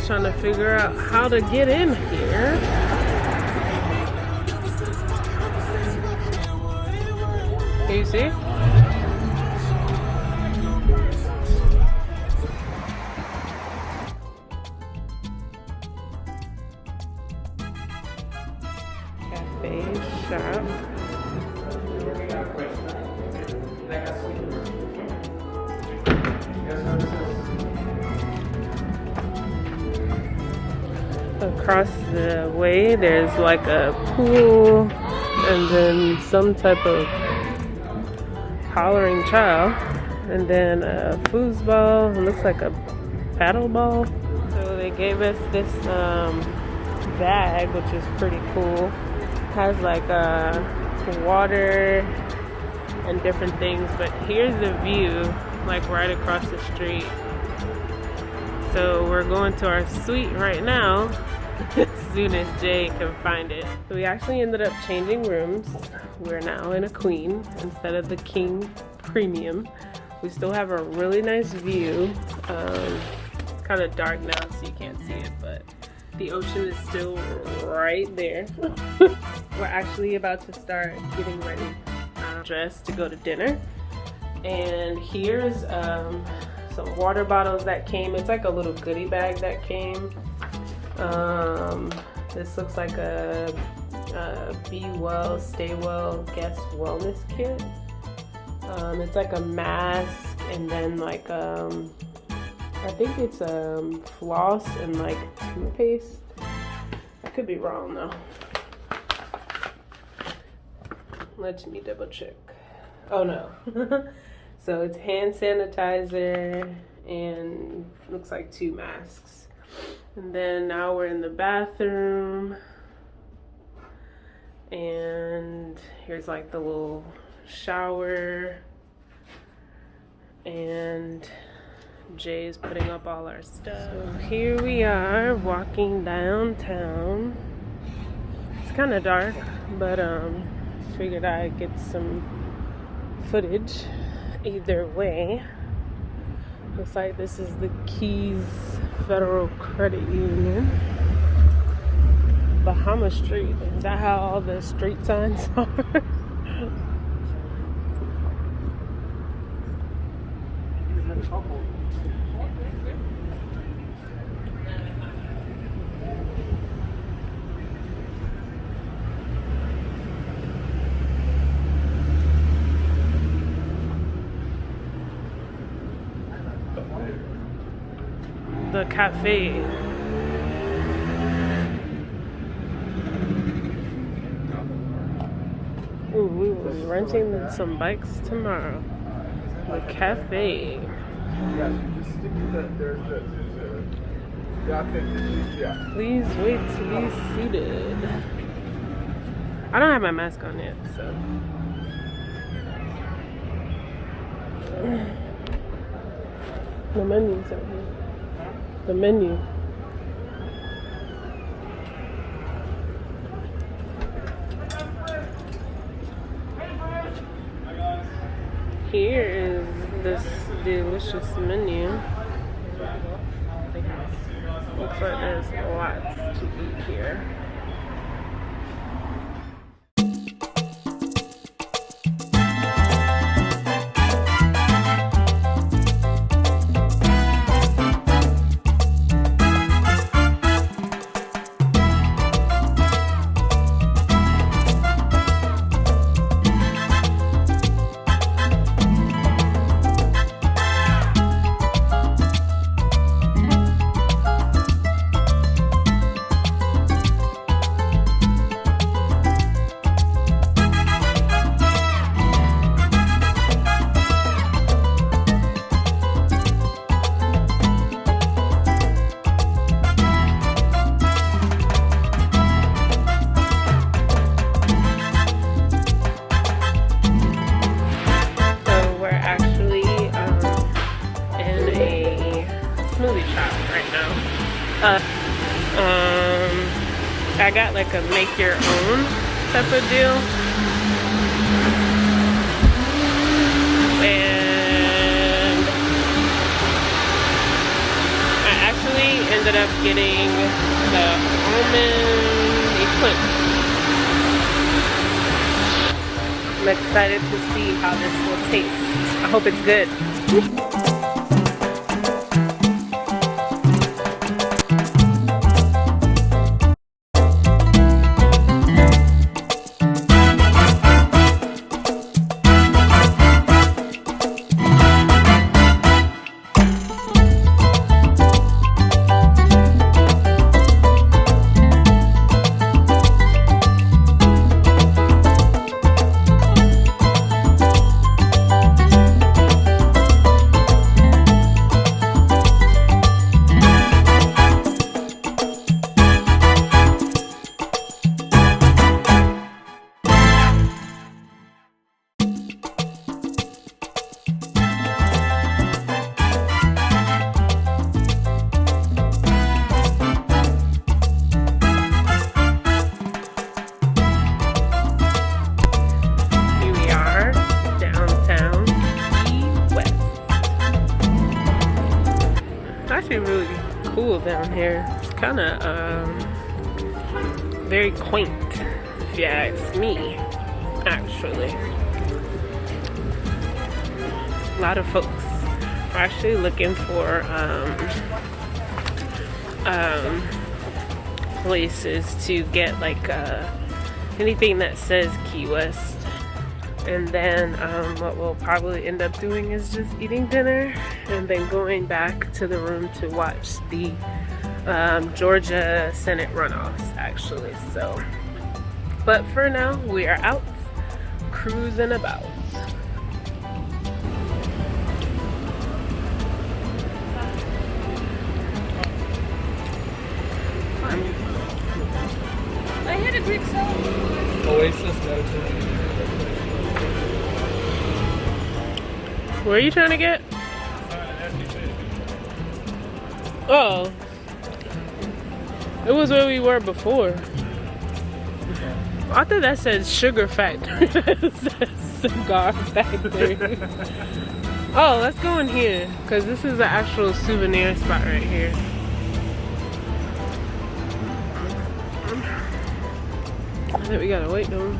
trying to figure out how to get in here. Can you see? Cafe shop. Across the way there's like a pool and then some type of hollering child and then a foosball. It looks like a paddle ball. So they gave us this bag, which is pretty cool. Has like water and different things, but here's the view like right across the street. So we're going to our suite right now as soon as Jay can find it. So we actually ended up changing rooms. We're now in a queen instead of the king premium. We still have a really nice view. It's kind of dark now so you can't see it, but the ocean is still right there. We're actually about to start getting ready, dressed to go to dinner. And here's some water bottles that came. It's like a little goodie bag that came. This looks like a Be Well, Stay Well guest wellness kit. It's like a mask and then like I think it's floss and like toothpaste. I could be wrong though. Let me double check. Oh no. So it's hand sanitizer and looks like 2 masks. And then now we're in the bathroom. And here's like the little shower. And Jay is putting up all our stuff. So here we are walking downtown. It's kind of dark, but figured I'd get some footage either way. Looks like this is the Keys Federal Credit Union. Bahama Street. Is that how all the street signs are? The cafe. Ooh, we will be renting some bikes tomorrow. The cafe. Please wait to be seated. I don't have my mask on yet, so. The menu's out here. The menu. Here is this delicious menu. Looks like there's lots to eat here. I got like a make your own type of deal. And I actually ended up getting the almond eclipse. I'm excited to see how this will taste. I hope it's good. Really cool down here. It's kind of very quaint, if you ask me. Actually, a lot of folks are actually looking for places to get like anything that says Key West. And then what we'll probably end up doing is just eating dinner and then going back to the room to watch the Georgia Senate runoffs, actually. So, but for now, we are out cruising about. I had a Greek salad. Oasis Mediterranean. Where are you trying to get? Oh. It was where we were before. I thought that said Sugar Factory. That said Cigar Factory. Oh, let's go in here. Because this is the actual souvenir spot right here. I think we gotta wait though.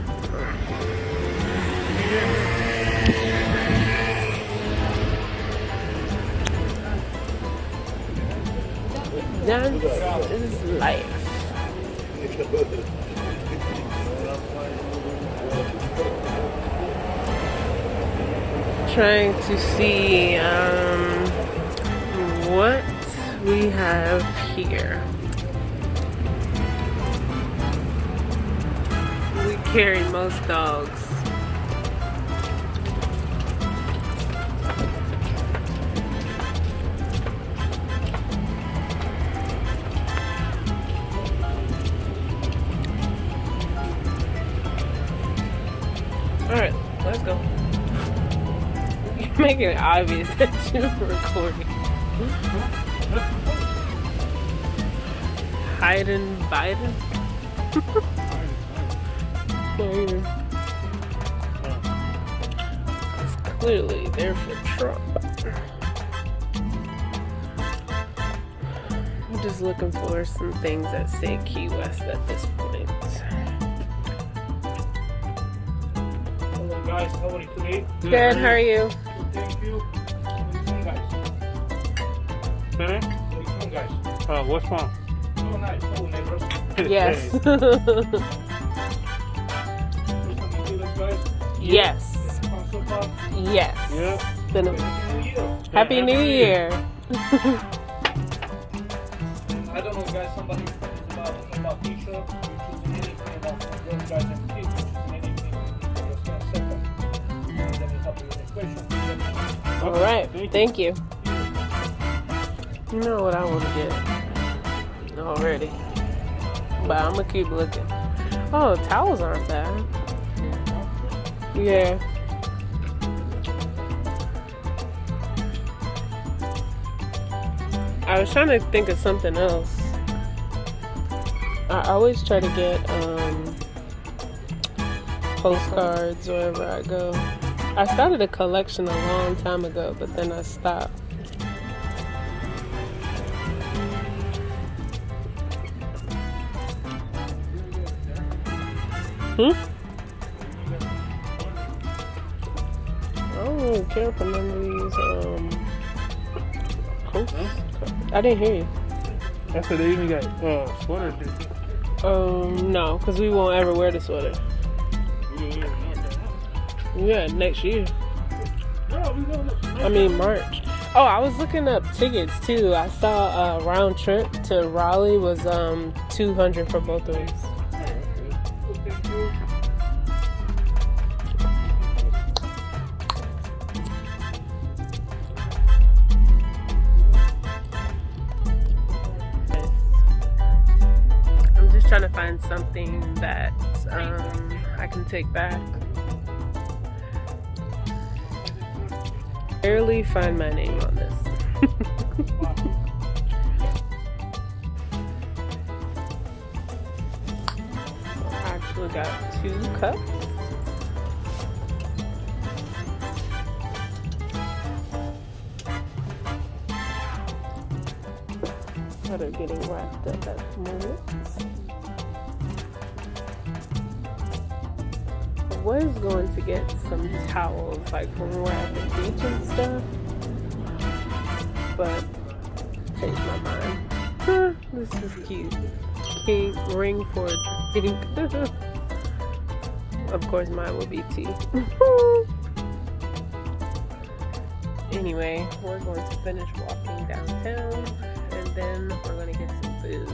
Dance is life. Trying to see what we have here. We carry most dogs. Alright, let's go. You're making it obvious that you're recording. Hayden Biden? It's clearly there for Trump. I'm just looking for some things that say Key West at this point. Guys, how are you today? Good, how are you? Thank you. Where you from, guys? Where you from, guys? What's wrong? Oh, nice. Oh, neighbors. Yes. Yes. Yes. Yeah. Been a Happy New Year. I don't know, guys. Somebody is about t-shirts. You choose anything about those guys and kids. All right, thank you. You know what I want to get already, but I'm gonna keep looking. Oh, towels aren't bad. Yeah. I was trying to think of something else. I always try to get postcards wherever I go. I started a collection a long time ago, but then I stopped. I don't care for none of these coats. I didn't hear you. I said they even got sweaters. No, because we won't ever wear the sweater. Yeah, next year. I mean March. Oh, I was looking up tickets too. I saw a round trip to Raleigh was $200 for both of us. I'm just trying to find something that I can take back. Barely find my name on this. I actually got 2 cups. That are getting wrapped up at the moment. I was going to get some towels like when we're at the beach and stuff, but changed my mind. Huh, this is cute. Pink ring for pink. Of course mine will be tea. Anyway, we're going to finish walking downtown and then we're going to get some food.